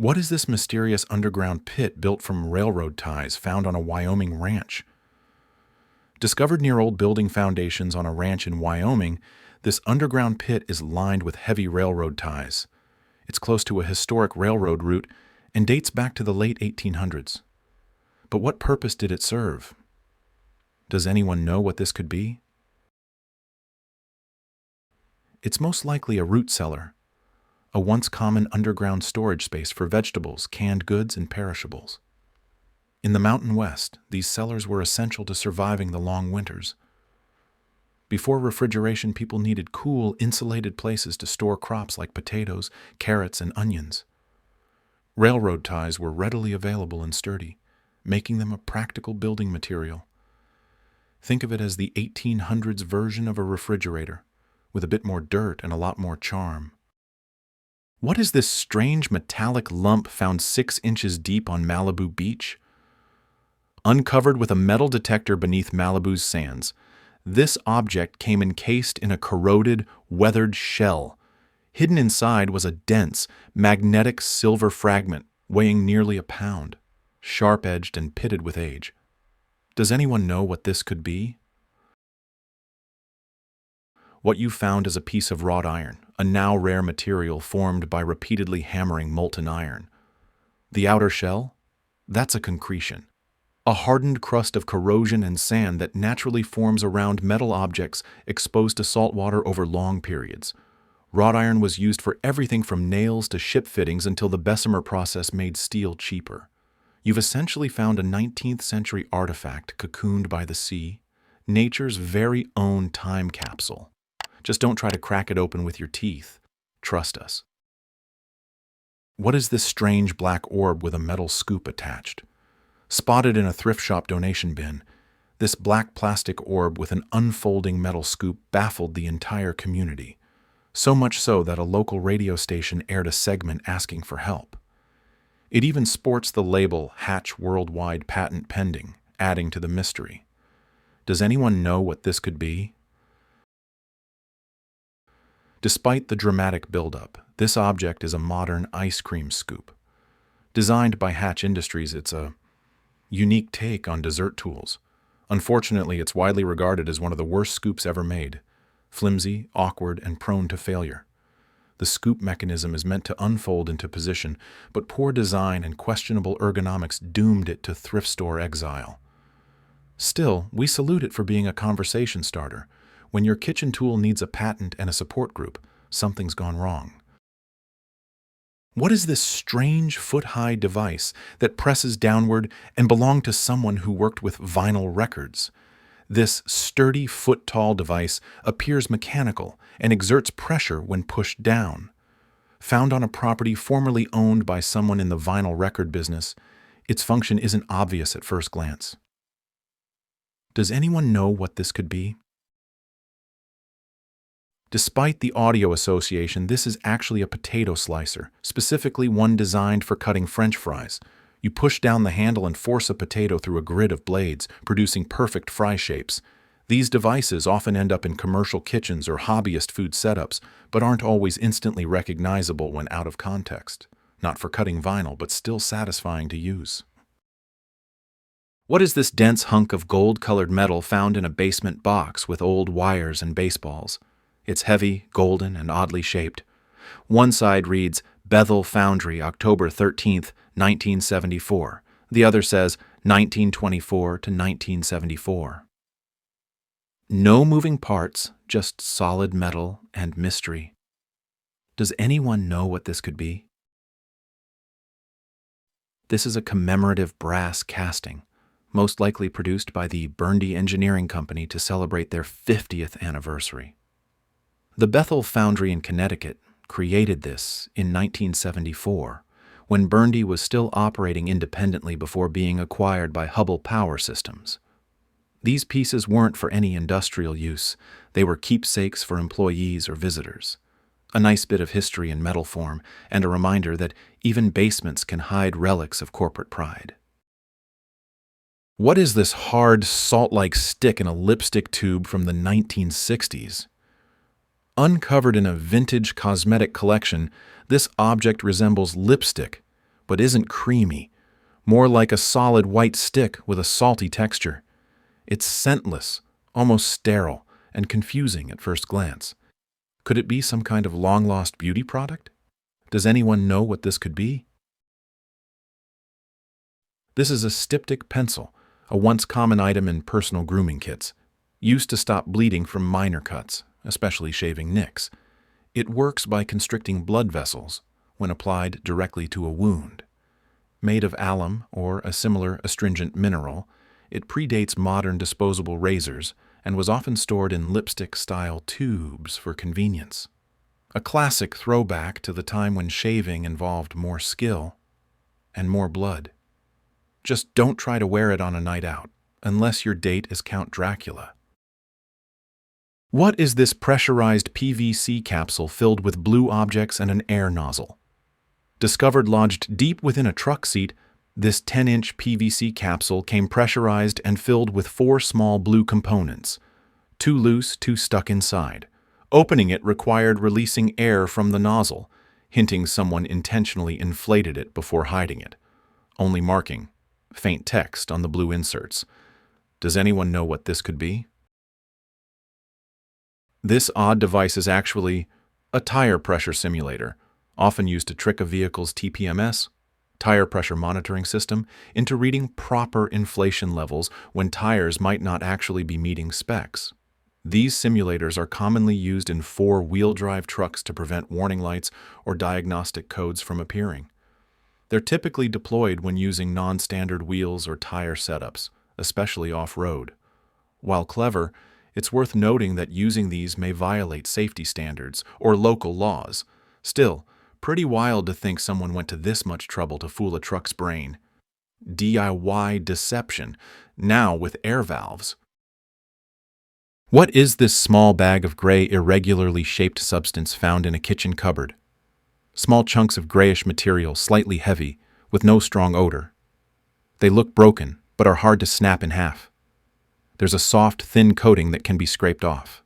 What is this mysterious underground pit built from railroad ties found on a Wyoming ranch? Discovered near old building foundations on a ranch in Wyoming, this underground pit is lined with heavy railroad ties. It's close to a historic railroad route and dates back to the late 1800s. But what purpose did it serve? Does anyone know what this could be? It's most likely a root cellar, a once common underground storage space for vegetables, canned goods, and perishables. In the Mountain West, these cellars were essential to surviving the long winters. Before refrigeration, people needed cool, insulated places to store crops like potatoes, carrots, and onions. Railroad ties were readily available and sturdy, making them a practical building material. Think of it as the 1800s version of a refrigerator, with a bit more dirt and a lot more charm. What is this strange metallic lump found 6 inches deep on Malibu beach? Uncovered with a metal detector beneath Malibu's sands, this object came encased in a corroded, weathered shell. Hidden inside was a dense, magnetic silver fragment weighing nearly a pound, sharp-edged and pitted with age. Does anyone know what this could be? What you found is a piece of wrought iron, a now rare material formed by repeatedly hammering molten iron. The outer shell? That's a concretion, a hardened crust of corrosion and sand that naturally forms around metal objects exposed to salt water over long periods. Wrought iron was used for everything from nails to ship fittings until the Bessemer process made steel cheaper. You've essentially found a 19th century artifact cocooned by the sea, nature's very own time capsule. Just don't try to crack it open with your teeth. Trust us. What is this strange black orb with a metal scoop attached? Spotted in a thrift shop donation bin, this black plastic orb with an unfolding metal scoop baffled the entire community. So much so that a local radio station aired a segment asking for help. It even sports the label Hatch Worldwide Patent Pending, adding to the mystery. Does anyone know what this could be? Despite the dramatic buildup, this object is a modern ice cream scoop. Designed by Hatch Industries, it's a unique take on dessert tools. Unfortunately, it's widely regarded as one of the worst scoops ever made. Flimsy, awkward, and prone to failure. The scoop mechanism is meant to unfold into position, but poor design and questionable ergonomics doomed it to thrift store exile. Still, we salute it for being a conversation starter. When your kitchen tool needs a patent and a support group, something's gone wrong. What is this strange foot-high device that presses downward and belonged to someone who worked with vinyl records? This sturdy foot-tall device appears mechanical and exerts pressure when pushed down. Found on a property formerly owned by someone in the vinyl record business, its function isn't obvious at first glance. Does anyone know what this could be? Despite the audio association, this is actually a potato slicer, specifically one designed for cutting French fries. You push down the handle and force a potato through a grid of blades, producing perfect fry shapes. These devices often end up in commercial kitchens or hobbyist food setups, but aren't always instantly recognizable when out of context. Not for cutting vinyl, but still satisfying to use. What is this dense hunk of gold-colored metal found in a basement box with old wires and baseballs? It's heavy, golden, and oddly shaped. One side reads, Bethel Foundry, October 13th, 1974. The other says 1924 to 1974. No moving parts, just solid metal and mystery. Does anyone know what this could be? This is a commemorative brass casting, most likely produced by the Burndy Engineering Company to celebrate their 50th anniversary. The Bethel Foundry in Connecticut created this in 1974, when Burndy was still operating independently before being acquired by Hubbell Power Systems. These pieces weren't for any industrial use. They were keepsakes for employees or visitors. A nice bit of history in metal form, and a reminder that even basements can hide relics of corporate pride. What is this hard, salt-like stick in a lipstick tube from the 1960s? Uncovered in a vintage cosmetic collection, this object resembles lipstick, but isn't creamy, more like a solid white stick with a salty texture. It's scentless, almost sterile, and confusing at first glance. Could it be some kind of long-lost beauty product? Does anyone know what this could be? This is a styptic pencil, a once common item in personal grooming kits, used to stop bleeding from minor cuts, especially shaving nicks. It works by constricting blood vessels when applied directly to a wound. Made of alum or a similar astringent mineral, it predates modern disposable razors and was often stored in lipstick-style tubes for convenience. A classic throwback to the time when shaving involved more skill and more blood. Just don't try to wear it on a night out, unless your date is Count Dracula. What is this pressurized PVC capsule filled with blue objects and an air nozzle? Discovered lodged deep within a truck seat, this 10-inch PVC capsule came pressurized and filled with 4 small blue components, 2 loose, 2 stuck inside. Opening it required releasing air from the nozzle, hinting someone intentionally inflated it before hiding it. Only marking faint text on the blue inserts. Does anyone know what this could be? This odd device is actually a tire pressure simulator, often used to trick a vehicle's TPMS, tire pressure monitoring system, into reading proper inflation levels when tires might not actually be meeting specs. These simulators are commonly used in 4-wheel drive trucks to prevent warning lights or diagnostic codes from appearing. They're typically deployed when using non-standard wheels or tire setups, especially off-road. While clever, it's worth noting that using these may violate safety standards or local laws. Still, pretty wild to think someone went to this much trouble to fool a truck's brain. DIY deception, now with air valves. What is this small bag of gray, irregularly shaped substance found in a kitchen cupboard? Small chunks of grayish material, slightly heavy, with no strong odor. They look broken, but are hard to snap in half. There's a soft, thin coating that can be scraped off.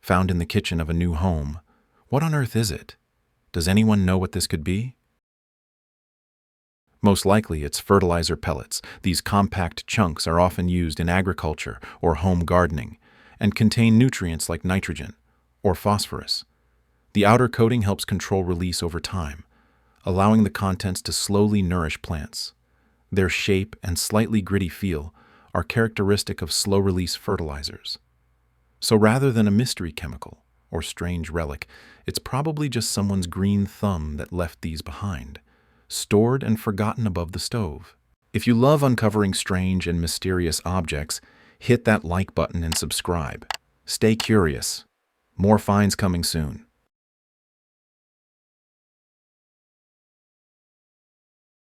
Found in the kitchen of a new home. What on earth is it? Does anyone know what this could be? Most likely it's fertilizer pellets. These compact chunks are often used in agriculture or home gardening and contain nutrients like nitrogen or phosphorus. The outer coating helps control release over time, allowing the contents to slowly nourish plants. Their shape and slightly gritty feel are characteristic of slow-release fertilizers. So rather than a mystery chemical or strange relic, it's probably just someone's green thumb that left these behind, stored and forgotten above the stove. If you love uncovering strange and mysterious objects, hit that like button and subscribe. Stay curious. More finds coming soon.